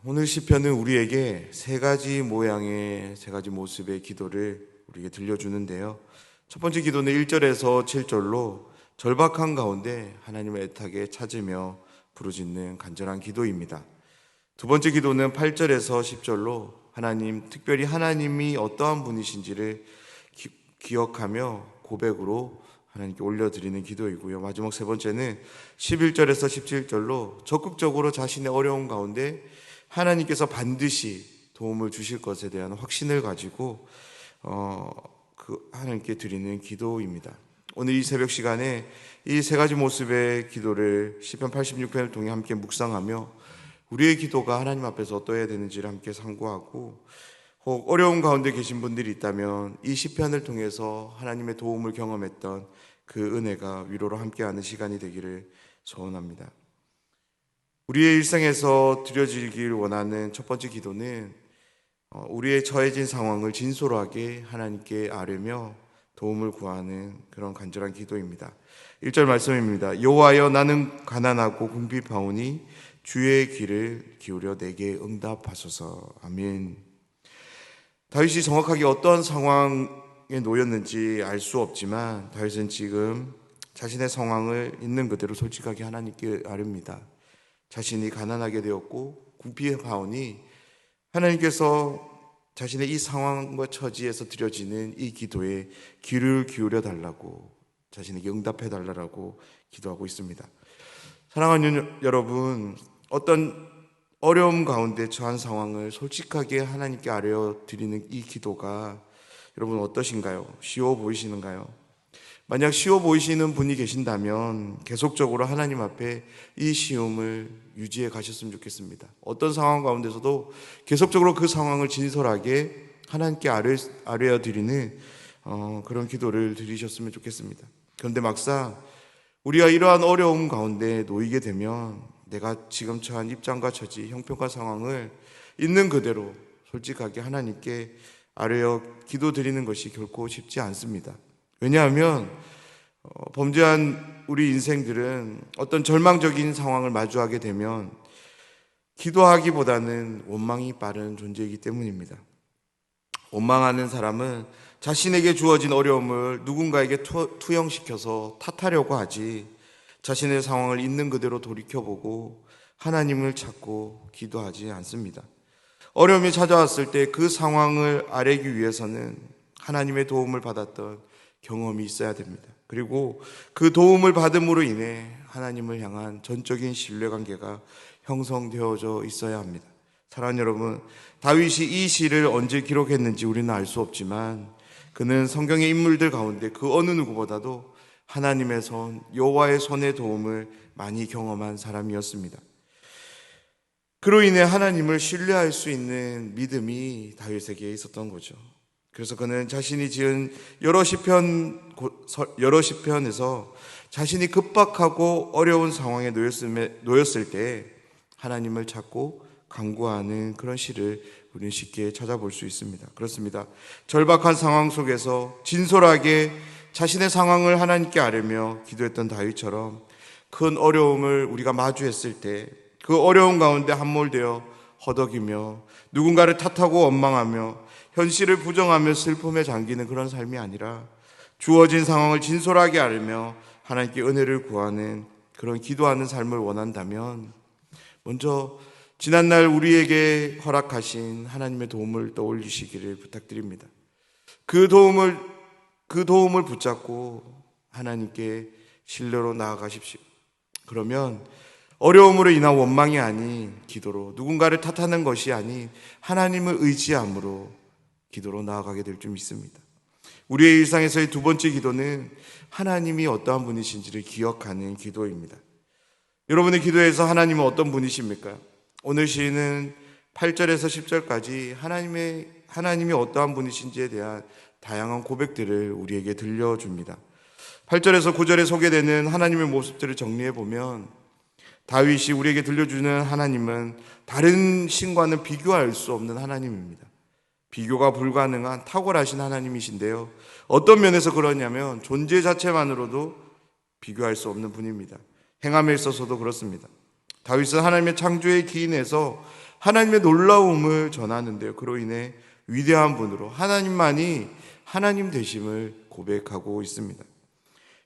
오늘 시편은 우리에게 세 가지 모양의 세 가지 모습의 기도를 우리에게 들려주는데요. 첫 번째 기도는 1절에서 7절로 절박한 가운데 하나님을 애타게 찾으며 부르짖는 간절한 기도입니다. 두 번째 기도는 8절에서 10절로 특별히 하나님이 어떠한 분이신지를 기억하며 고백으로 하나님께 올려드리는 기도이고요. 마지막 세 번째는 11절에서 17절로 적극적으로 자신의 어려움 가운데 하나님께서 반드시 도움을 주실 것에 대한 확신을 가지고 하나님께 드리는 기도입니다. 오늘 이 새벽 시간에 이 세 가지 모습의 기도를 시편 86편을 통해 함께 묵상하며 우리의 기도가 하나님 앞에서 어떠해야 되는지를 함께 상고하고, 혹 어려운 가운데 계신 분들이 있다면 이 시편을 통해서 하나님의 도움을 경험했던 그 은혜가 위로로 함께하는 시간이 되기를 소원합니다. 우리의 일상에서 드려지길 원하는 첫 번째 기도는 우리의 처해진 상황을 진솔하게 하나님께 아뢰며 도움을 구하는 그런 간절한 기도입니다. 1절 말씀입니다. 여호와여, 나는 가난하고 궁핍하오니 주의 귀를 기울여 내게 응답하소서. 아멘. 다윗이 정확하게 어떤 상황에 놓였는지 알 수 없지만 다윗은 지금 자신의 상황을 있는 그대로 솔직하게 하나님께 아뢰입니다. 자신이 가난하게 되었고 궁핍하오니 하나님께서 자신의 이 상황과 처지에서 드려지는 이 기도에 귀를 기울여 달라고, 자신에게 응답해 달라고 기도하고 있습니다. 사랑하는 여러분, 어떤 어려움 가운데 처한 상황을 솔직하게 하나님께 아뢰어 드리는 이 기도가 여러분 어떠신가요? 쉬워 보이시는가요? 만약 쉬워 보이시는 분이 계신다면 계속적으로 하나님 앞에 이 쉬움을 유지해 가셨으면 좋겠습니다. 어떤 상황 가운데서도 계속적으로 그 상황을 진솔하게 하나님께 아뢰어 드리는 그런 기도를 드리셨으면 좋겠습니다. 그런데 막상 우리가 이러한 어려움 가운데 놓이게 되면 내가 지금 처한 입장과 처지, 형편과 상황을 있는 그대로 솔직하게 하나님께 아뢰어 기도드리는 것이 결코 쉽지 않습니다. 왜냐하면 범죄한 우리 인생들은 어떤 절망적인 상황을 마주하게 되면 기도하기보다는 원망이 빠른 존재이기 때문입니다. 원망하는 사람은 자신에게 주어진 어려움을 누군가에게 투영시켜서 탓하려고 하지, 자신의 상황을 있는 그대로 돌이켜보고 하나님을 찾고 기도하지 않습니다. 어려움이 찾아왔을 때 그 상황을 아뢰기 위해서는 하나님의 도움을 받았던 경험이 있어야 됩니다. 그리고 그 도움을 받음으로 인해 하나님을 향한 전적인 신뢰관계가 형성되어져 있어야 합니다. 사랑하는 여러분, 다윗이 이 시를 언제 기록했는지 우리는 알 수 없지만 그는 성경의 인물들 가운데 그 어느 누구보다도 하나님의 손, 여호와의 손의 도움을 많이 경험한 사람이었습니다. 그로 인해 하나님을 신뢰할 수 있는 믿음이 다윗에게 있었던 거죠. 그래서 그는 자신이 지은 여러 시편에서 자신이 급박하고 어려운 상황에 놓였을 때 하나님을 찾고 간구하는 그런 시를 우리는 쉽게 찾아볼 수 있습니다. 그렇습니다. 절박한 상황 속에서 진솔하게 자신의 상황을 하나님께 아뢰며 기도했던 다윗처럼 큰 어려움을 우리가 마주했을 때 그 어려움 가운데 함몰되어 허덕이며 누군가를 탓하고 원망하며 현실을 부정하며 슬픔에 잠기는 그런 삶이 아니라 주어진 상황을 진솔하게 아뢰며 하나님께 은혜를 구하는 그런 기도하는 삶을 원한다면 먼저 지난날 우리에게 허락하신 하나님의 도움을 떠올리시기를 부탁드립니다. 그 도움을 붙잡고 하나님께 신뢰로 나아가십시오. 그러면 어려움으로 인한 원망이 아닌 기도로, 누군가를 탓하는 것이 아닌 하나님을 의지함으로 기도로 나아가게 될 줄 믿습니다. 우리의 일상에서의 두 번째 기도는 하나님이 어떠한 분이신지를 기억하는 기도입니다. 여러분의 기도에서 하나님은 어떤 분이십니까? 오늘 시인은 8절에서 10절까지 하나님이 어떠한 분이신지에 대한 다양한 고백들을 우리에게 들려줍니다. 8절에서 9절에 소개되는 하나님의 모습들을 정리해보면 다윗이 우리에게 들려주는 하나님은 다른 신과는 비교할 수 없는 하나님입니다. 비교가 불가능한 탁월하신 하나님이신데요, 어떤 면에서 그러냐면 존재 자체만으로도 비교할 수 없는 분입니다. 행함에 있어서도 그렇습니다. 다윗은 하나님의 창조에 기인해서 하나님의 놀라움을 전하는데요. 그로 인해 위대한 분으로 하나님만이 하나님 되심을 고백하고 있습니다.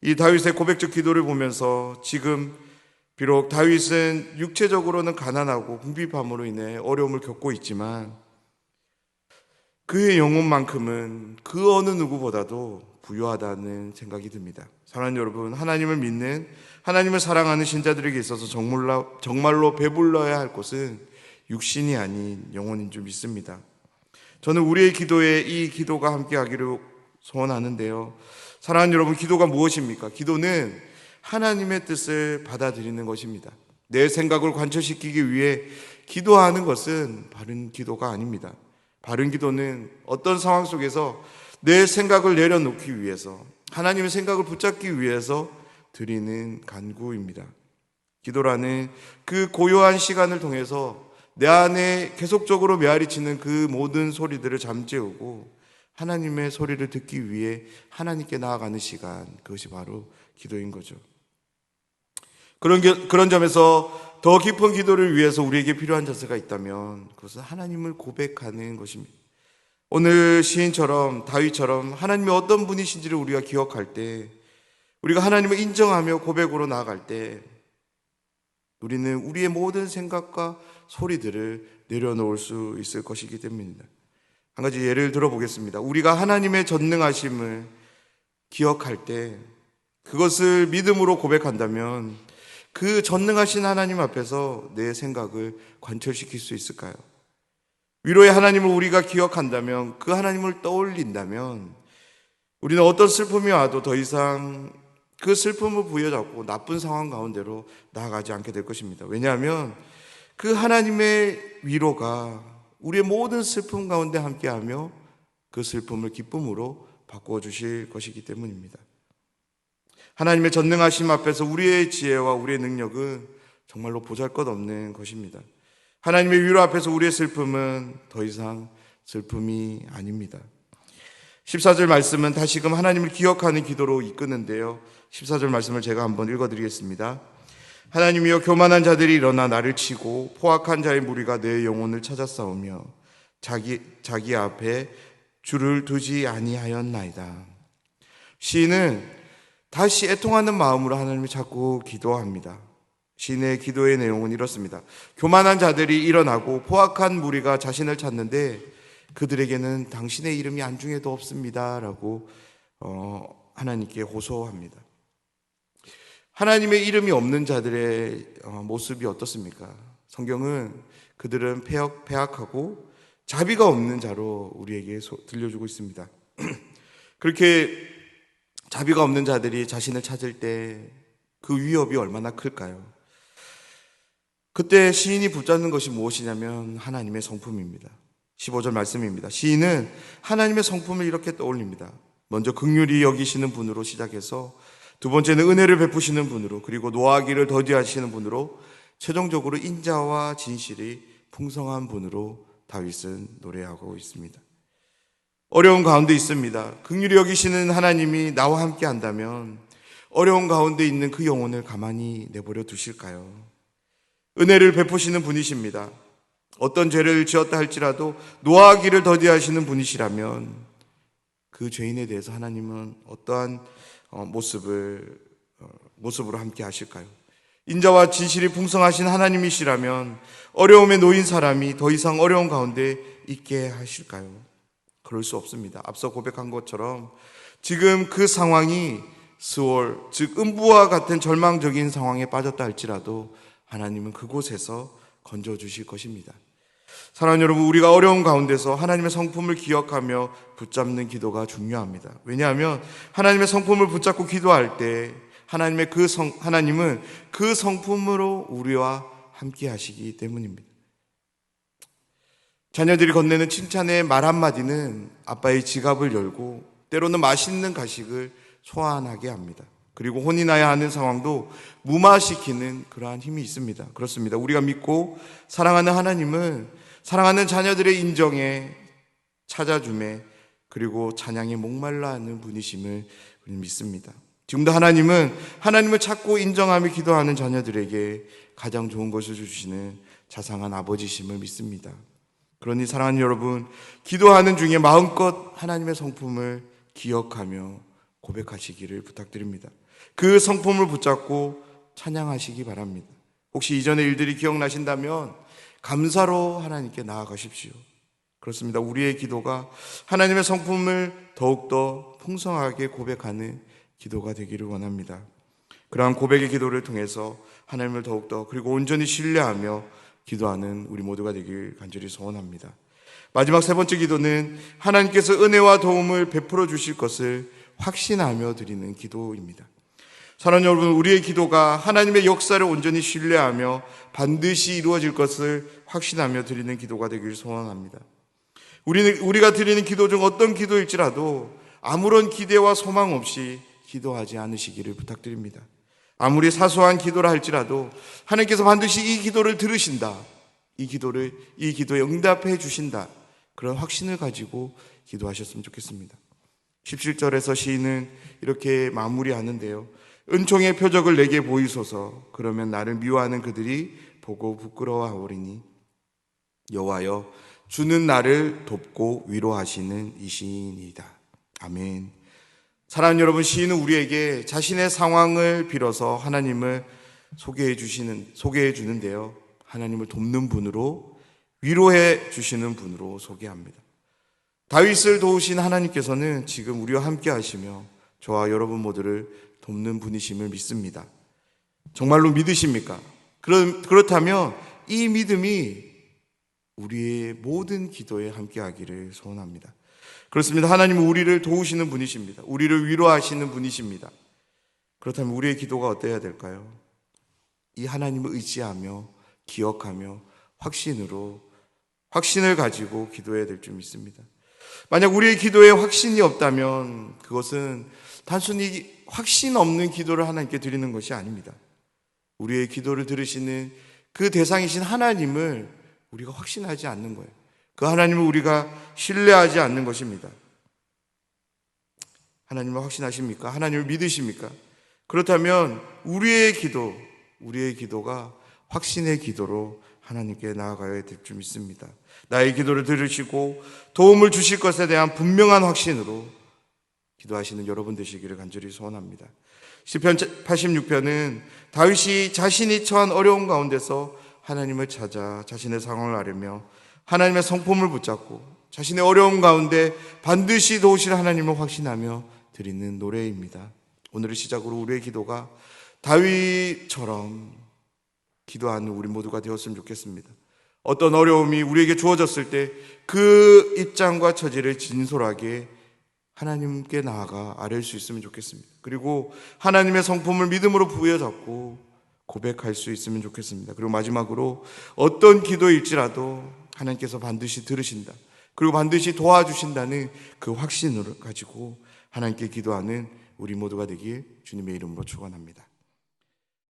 이 다윗의 고백적 기도를 보면서 지금 비록 다윗은 육체적으로는 가난하고 궁핍함으로 인해 어려움을 겪고 있지만 그의 영혼만큼은 그 어느 누구보다도 부유하다는 생각이 듭니다. 사랑하는 여러분, 하나님을 믿는, 하나님을 사랑하는 신자들에게 있어서 정말로 배불러야 할 것은 육신이 아닌 영혼인 줄 믿습니다. 저는 우리의 기도에 이 기도가 함께하기를 소원하는데요. 사랑하는 여러분, 기도가 무엇입니까? 기도는 하나님의 뜻을 받아들이는 것입니다. 내 생각을 관철시키기 위해 기도하는 것은 바른 기도가 아닙니다. 바른 기도는 어떤 상황 속에서 내 생각을 내려놓기 위해서, 하나님의 생각을 붙잡기 위해서 드리는 간구입니다. 기도라는 그 고요한 시간을 통해서 내 안에 계속적으로 메아리치는 그 모든 소리들을 잠재우고 하나님의 소리를 듣기 위해 하나님께 나아가는 시간, 그것이 바로 기도인 거죠. 그런 점에서 더 깊은 기도를 위해서 우리에게 필요한 자세가 있다면 그것은 하나님을 고백하는 것입니다. 오늘 시인처럼, 다윗처럼 하나님이 어떤 분이신지를 우리가 기억할 때, 우리가 하나님을 인정하며 고백으로 나아갈 때 우리는 우리의 모든 생각과 소리들을 내려놓을 수 있을 것이기 때문입니다. 한 가지 예를 들어보겠습니다. 우리가 하나님의 전능하심을 기억할 때 그것을 믿음으로 고백한다면 그 전능하신 하나님 앞에서 내 생각을 관철시킬 수 있을까요? 위로의 하나님을 우리가 기억한다면, 그 하나님을 떠올린다면 우리는 어떤 슬픔이 와도 더 이상 그 슬픔을 부여잡고 나쁜 상황 가운데로 나아가지 않게 될 것입니다. 왜냐하면 그 하나님의 위로가 우리의 모든 슬픔 가운데 함께하며 그 슬픔을 기쁨으로 바꾸어 주실 것이기 때문입니다. 하나님의 전능하심 앞에서 우리의 지혜와 우리의 능력은 정말로 보잘것없는 것입니다. 하나님의 위로 앞에서 우리의 슬픔은 더 이상 슬픔이 아닙니다. 14절 말씀은 다시금 하나님을 기억하는 기도로 이끄는데요. 14절 말씀을 제가 한번 읽어드리겠습니다. 하나님이여, 교만한 자들이 일어나 나를 치고 포악한 자의 무리가 내 영혼을 찾아 싸우며 자기 앞에 줄을 두지 아니하였나이다. 시인은 다시 애통하는 마음으로 하나님을 찾고 기도합니다. 시인의 기도의 내용은 이렇습니다. 교만한 자들이 일어나고 포악한 무리가 자신을 찾는데 그들에게는 당신의 이름이 안중에도 없습니다 라고 하나님께 호소합니다. 하나님의 이름이 없는 자들의 모습이 어떻습니까? 성경은 그들은 패악하고 자비가 없는 자로 우리에게 들려주고 있습니다. 그렇게 자비가 없는 자들이 자신을 찾을 때 그 위협이 얼마나 클까요? 그때 시인이 붙잡는 것이 무엇이냐면 하나님의 성품입니다. 15절 말씀입니다. 시인은 하나님의 성품을 이렇게 떠올립니다. 먼저 긍휼히 여기시는 분으로 시작해서 두 번째는 은혜를 베푸시는 분으로, 그리고 노하기를 더디하시는 분으로, 최종적으로 인자와 진실이 풍성한 분으로 다윗은 노래하고 있습니다. 어려운 가운데 있습니다. 긍휼히 여기시는 하나님이 나와 함께 한다면 어려운 가운데 있는 그 영혼을 가만히 내버려 두실까요? 은혜를 베푸시는 분이십니다. 어떤 죄를 지었다 할지라도 노하기를 더디하시는 분이시라면 그 죄인에 대해서 하나님은 어떠한 모습으로 함께 하실까요? 인자와 진실이 풍성하신 하나님이시라면 어려움에 놓인 사람이 더 이상 어려운 가운데 있게 하실까요? 그럴 수 없습니다. 앞서 고백한 것처럼 지금 그 상황이 스월, 즉 음부와 같은 절망적인 상황에 빠졌다 할지라도 하나님은 그곳에서 건져주실 것입니다. 사랑하는 여러분, 우리가 어려운 가운데서 하나님의 성품을 기억하며 붙잡는 기도가 중요합니다. 왜냐하면 하나님의 성품을 붙잡고 기도할 때 하나님은 그 성품으로 우리와 함께 하시기 때문입니다. 자녀들이 건네는 칭찬의 말 한마디는 아빠의 지갑을 열고 때로는 맛있는 가식을 소환하게 합니다. 그리고 혼이 나야 하는 상황도 무마시키는 그러한 힘이 있습니다. 그렇습니다. 우리가 믿고 사랑하는 하나님은 사랑하는 자녀들의 인정에, 찾아줌에, 그리고 찬양에 목말라 하는 분이심을 믿습니다. 지금도 하나님은 하나님을 찾고 인정하며 기도하는 자녀들에게 가장 좋은 것을 주시는 자상한 아버지심을 믿습니다. 그러니 사랑하는 여러분, 기도하는 중에 마음껏 하나님의 성품을 기억하며 고백하시기를 부탁드립니다. 그 성품을 붙잡고 찬양하시기 바랍니다. 혹시 이전의 일들이 기억나신다면 감사로 하나님께 나아가십시오. 그렇습니다. 우리의 기도가 하나님의 성품을 더욱더 풍성하게 고백하는 기도가 되기를 원합니다. 그러한 고백의 기도를 통해서 하나님을 더욱더 그리고 온전히 신뢰하며 기도하는 우리 모두가 되길 간절히 소원합니다. 마지막 세 번째 기도는 하나님께서 은혜와 도움을 베풀어 주실 것을 확신하며 드리는 기도입니다. 사랑하는 여러분, 우리의 기도가 하나님의 역사를 온전히 신뢰하며 반드시 이루어질 것을 확신하며 드리는 기도가 되길 소원합니다. 우리가 드리는 기도 중 어떤 기도일지라도 아무런 기대와 소망 없이 기도하지 않으시기를 부탁드립니다. 아무리 사소한 기도라 할지라도 하나님께서 반드시 이 기도를 들으신다, 이 기도에 응답해 주신다, 그런 확신을 가지고 기도하셨으면 좋겠습니다. 17절에서 시인은 이렇게 마무리하는데요. 은총의 표적을 내게 보이소서. 그러면 나를 미워하는 그들이 보고 부끄러워하오리니 여호와여, 주는 나를 돕고 위로하시는 이시인이다. 아멘. 사랑하는 여러분, 시인은 우리에게 자신의 상황을 빌어서 하나님을 소개해 주는데요. 하나님을 돕는 분으로, 위로해 주시는 분으로 소개합니다. 다윗을 도우신 하나님께서는 지금 우리와 함께 하시며 저와 여러분 모두를 돕는 분이심을 믿습니다. 정말로 믿으십니까? 그렇다면 이 믿음이 우리의 모든 기도에 함께 하기를 소원합니다. 그렇습니다. 하나님은 우리를 도우시는 분이십니다. 우리를 위로하시는 분이십니다. 그렇다면 우리의 기도가 어때야 될까요? 이 하나님을 의지하며 기억하며 확신을 가지고 기도해야 될 줄 믿습니다. 만약 우리의 기도에 확신이 없다면 그것은 단순히 확신 없는 기도를 하나님께 드리는 것이 아닙니다. 우리의 기도를 들으시는 그 대상이신 하나님을 우리가 확신하지 않는 거예요. 그 하나님을 우리가 신뢰하지 않는 것입니다. 하나님을 확신하십니까? 하나님을 믿으십니까? 그렇다면 우리의 기도가 확신의 기도로 하나님께 나아가야 될 줄 믿습니다. 나의 기도를 들으시고 도움을 주실 것에 대한 분명한 확신으로 기도하시는 여러분 되시기를 간절히 소원합니다. 시편 86편은 다윗이 자신이 처한 어려운 가운데서 하나님을 찾아 자신의 상황을 아뢰며 하나님의 성품을 붙잡고 자신의 어려움 가운데 반드시 도우실 하나님을 확신하며 드리는 노래입니다. 오늘을 시작으로 우리의 기도가 다윗처럼 기도하는 우리 모두가 되었으면 좋겠습니다. 어떤 어려움이 우리에게 주어졌을 때 그 입장과 처지를 진솔하게 하나님께 나아가 아뢰일 수 있으면 좋겠습니다. 그리고 하나님의 성품을 믿음으로 부여잡고 고백할 수 있으면 좋겠습니다. 그리고 마지막으로 어떤 기도일지라도 하나님께서 반드시 들으신다, 그리고 반드시 도와주신다는 그 확신을 가지고 하나님께 기도하는 우리 모두가 되길 주님의 이름으로 축원합니다.